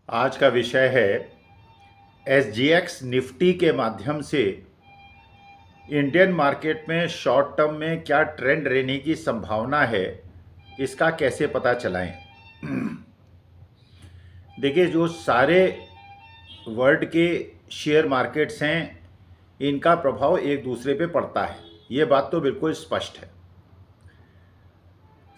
आज का विषय है एसजीएक्स निफ्टी के माध्यम से इंडियन मार्केट में शॉर्ट टर्म में क्या ट्रेंड रहने की संभावना है, इसका कैसे पता चलाएं। देखिए, जो सारे वर्ल्ड के शेयर मार्केट्स हैं, इनका प्रभाव एक दूसरे पे पड़ता है, ये बात तो बिल्कुल स्पष्ट है।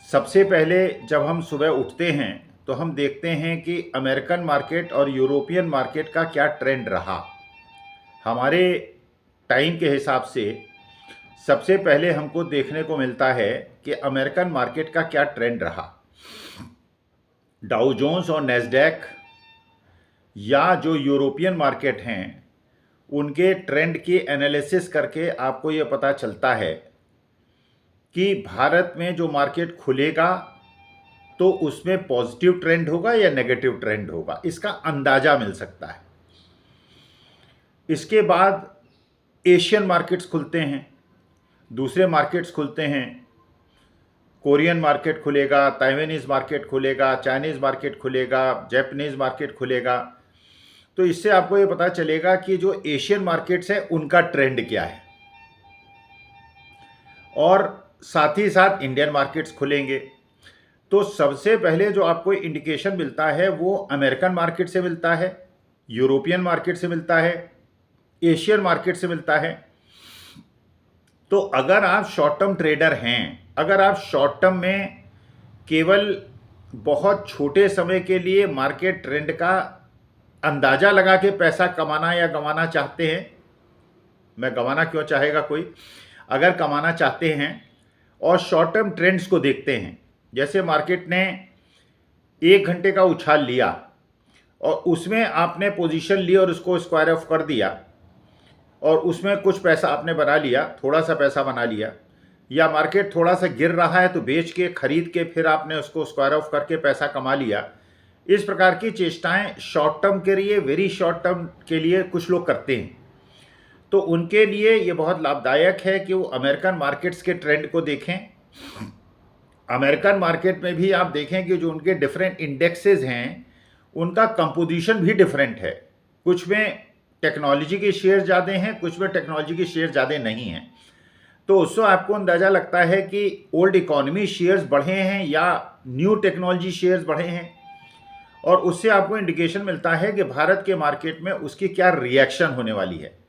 सबसे पहले जब हम सुबह उठते हैं तो हम देखते हैं कि अमेरिकन मार्केट और यूरोपियन मार्केट का क्या ट्रेंड रहा। हमारे टाइम के हिसाब से सबसे पहले हमको देखने को मिलता है कि अमेरिकन मार्केट का क्या ट्रेंड रहा। डाउ जोन्स और नैस्डैक या जो यूरोपियन मार्केट हैं, उनके ट्रेंड की एनालिसिस करके आपको ये पता चलता है कि भारत में जो मार्केट खुलेगा तो उसमें पॉजिटिव ट्रेंड होगा या नेगेटिव ट्रेंड होगा, इसका अंदाज़ा मिल सकता है। इसके बाद एशियन मार्केट्स खुलते हैं, दूसरे मार्केट्स खुलते हैं, कोरियन मार्केट खुलेगा, ताइवानीज़ मार्केट खुलेगा, चाइनीज़ मार्केट खुलेगा, जापानीज़ मार्केट खुलेगा। तो इससे आपको ये पता चलेगा कि जो एशियन मार्केट्स हैं उनका ट्रेंड क्या है, और साथ ही साथ इंडियन मार्केट्स खुलेंगे। तो सबसे पहले जो आपको इंडिकेशन मिलता है वो अमेरिकन मार्केट से मिलता है, यूरोपियन मार्केट से मिलता है, एशियन मार्केट से मिलता है। तो अगर आप शॉर्ट टर्म ट्रेडर हैं, अगर आप शॉर्ट टर्म में केवल बहुत छोटे समय के लिए मार्केट ट्रेंड का अंदाज़ा लगा के पैसा कमाना या गंवाना चाहते हैं, मैं गंवाना क्यों चाहेगा कोई, अगर कमाना चाहते हैं और शॉर्ट टर्म ट्रेंड्स को देखते हैं, जैसे मार्केट ने 1 घंटे का उछाल लिया और उसमें आपने पोजीशन ली और उसको स्क्वायर ऑफ कर दिया और उसमें कुछ पैसा आपने बना लिया, थोड़ा सा पैसा बना लिया, या मार्केट थोड़ा सा गिर रहा है तो बेच के खरीद के फिर आपने उसको स्क्वायर ऑफ करके पैसा कमा लिया। इस प्रकार की चेष्टाएं शॉर्ट टर्म के लिए, वेरी शॉर्ट टर्म के लिए कुछ लोग करते हैं। तो उनके लिए ये बहुत लाभदायक है कि वो अमेरिकन मार्केट्स के ट्रेंड को देखें। अमेरिकन मार्केट में भी आप देखें कि जो उनके डिफरेंट इंडेक्सेस हैं, उनका कंपोजिशन भी डिफरेंट है। कुछ में टेक्नोलॉजी के शेयर ज़्यादा हैं, कुछ में टेक्नोलॉजी के शेयर ज़्यादा नहीं हैं। तो उससे आपको अंदाज़ा लगता है कि ओल्ड इकोनॉमी शेयर्स बढ़े हैं या न्यू टेक्नोलॉजी शेयर्स बढ़े हैं, और उससे आपको इंडिकेशन मिलता है कि भारत के मार्केट में उसकी क्या रिएक्शन होने वाली है।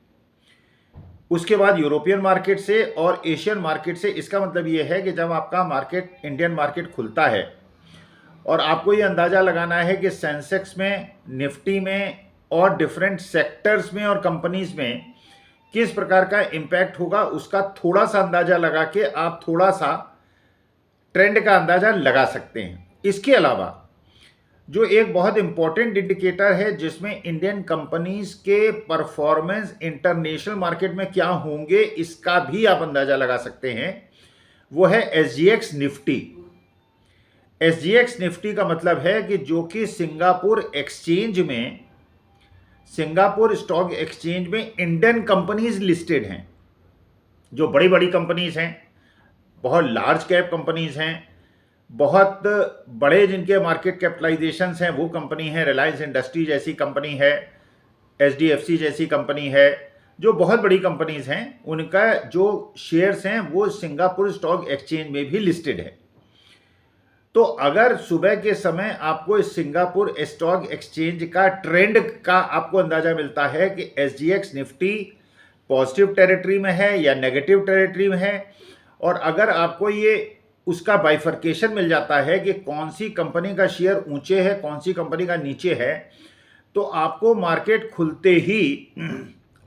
उसके बाद यूरोपियन मार्केट से और एशियन मार्केट से, इसका मतलब ये है कि जब आपका मार्केट, इंडियन मार्केट खुलता है और आपको ये अंदाज़ा लगाना है कि सेंसेक्स में, निफ्टी में और डिफरेंट सेक्टर्स में और कंपनीज में किस प्रकार का इम्पैक्ट होगा, उसका थोड़ा सा अंदाज़ा लगा के आप थोड़ा सा ट्रेंड का अंदाज़ा लगा सकते हैं। इसके अलावा जो एक बहुत इंपॉर्टेंट इंडिकेटर है जिसमें इंडियन कंपनीज के परफॉर्मेंस इंटरनेशनल मार्केट में क्या होंगे, इसका भी आप अंदाजा लगा सकते हैं, वो है एसजीएक्स निफ्टी। एसजीएक्स निफ्टी का मतलब है कि जो कि सिंगापुर एक्सचेंज में, सिंगापुर स्टॉक एक्सचेंज में इंडियन कंपनीज लिस्टेड हैं, जो बड़ी बड़ी कंपनीज हैं, बहुत लार्ज कैप कंपनीज हैं, बहुत बड़े जिनके मार्केट कैपिटलाइजेशंस हैं, वो कंपनी है। रिलायंस इंडस्ट्री जैसी कंपनी है, एचडीएफसी जैसी कंपनी है, जो बहुत बड़ी कंपनीज हैं, उनका जो शेयर्स हैं वो सिंगापुर स्टॉक एक्सचेंज में भी लिस्टेड है। तो अगर सुबह के समय आपको इस सिंगापुर स्टॉक एक्सचेंज का ट्रेंड का आपको अंदाजा मिलता है कि एसजीएक्स निफ्टी पॉजिटिव टेरिटरी में है या नेगेटिव टेरिटरी में है, और अगर आपको ये उसका बाइफर्केशन मिल जाता है कि कौन सी कंपनी का शेयर ऊंचे है, कौन सी कंपनी का नीचे है, तो आपको मार्केट खुलते ही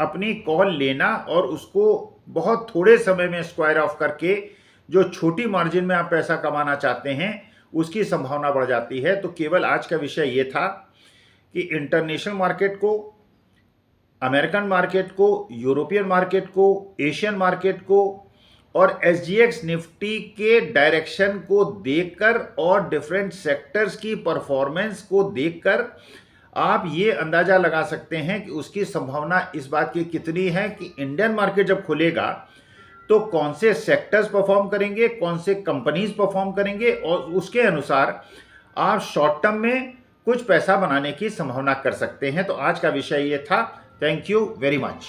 अपनी कॉल लेना और उसको बहुत थोड़े समय में स्क्वायर ऑफ करके जो छोटी मार्जिन में आप पैसा कमाना चाहते हैं, उसकी संभावना बढ़ जाती है। तो केवल आज का विषय ये था कि इंटरनेशनल मार्केट को, अमेरिकन मार्केट को, यूरोपियन मार्केट को, एशियन मार्केट को और एसजीएक्स निफ्टी के डायरेक्शन को देखकर और डिफरेंट सेक्टर्स की परफॉर्मेंस को देखकर आप ये अंदाज़ा लगा सकते हैं कि उसकी संभावना इस बात की कितनी है कि इंडियन मार्केट जब खुलेगा तो कौन से सेक्टर्स परफॉर्म करेंगे, कौन से कंपनीज परफॉर्म करेंगे, और उसके अनुसार आप शॉर्ट टर्म में कुछ पैसा बनाने की संभावना कर सकते हैं। तो आज का विषय ये था। Thank you very much.